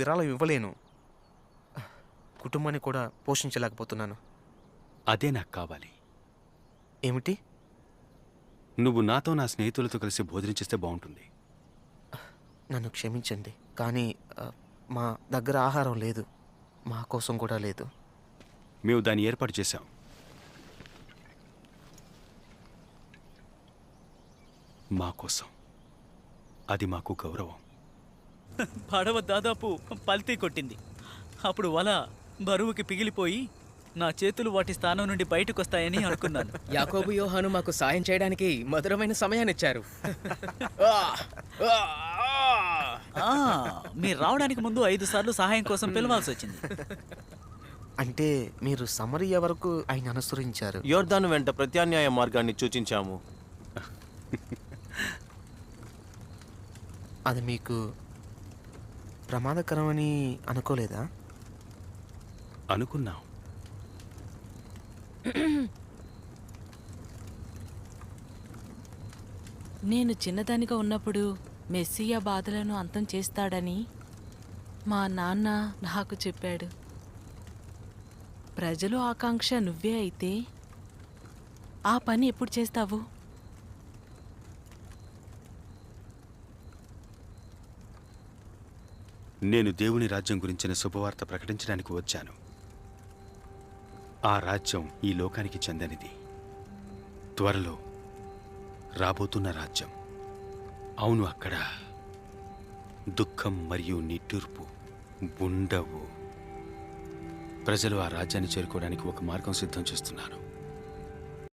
విరాళం ఇవ్వలేను. కుటుంబాన్ని కూడా పోషించలేకపోతున్నాను. అదే నాకు కావాలి. ఏమిటి? నువ్వు నాతో నా స్నేహితులతో కలిసి భోజనం చేస్తే బాగుంటుంది. నన్ను క్షమించండి, కానీ మా దగ్గర ఆహారం లేదు. మా కోసం కూడా లేదు. మేము దాన్ని ఏర్పాటు చేశాం. మా కోసం. అది మాకు గౌరవం. పడవ దాదాపు పల్తీ కొట్టింది. అప్పుడు వల బరువుకి పిగిలిపోయి నా చేతులు వాటి స్థానం నుండి బయటకొస్తాయని అనుకున్నాను. యాకోబు యోహాను మాకు సాయం చేయడానికి మధురమైన సమయాన్నిచ్చారు. మీరు రావడానికి ముందు 5 సార్లు సహాయం కోసం పిలవాల్సి వచ్చింది. అంటే మీరు సమరియా వరకు ఆయన అనుసరించారు. యోర్దాను వెంట ప్రత్యామ్నాయ మార్గాన్ని సూచించాము. అది మీకు ప్రమాదకరమని అనుకోలేదా? అనుకున్నాం. నేను చిన్నదానిగా ఉన్నప్పుడు మెస్సియా బాధలను అంతం చేస్తాడని మా నాన్న నాకు చెప్పాడు. ప్రజలు ఆకాంక్ష నువ్వే అయితే ఆ పని ఎప్పుడు చేస్తావు? నేను దేవుని రాజ్యం గురించిన శుభవార్త ప్రకటించడానికి వచ్చాను. ఆ రాజ్యం ఈ లోకానికి చెందనిది. త్వరలో రాబోతున్న రాజ్యం. అవును, అక్కడ దుఃఖం మరియు నిట్టూర్పు ఉండవు. ప్రజలు ఆ రాజ్యాన్ని చేరుకోవడానికి ఒక మార్గం సిద్ధం చేస్తున్నారు.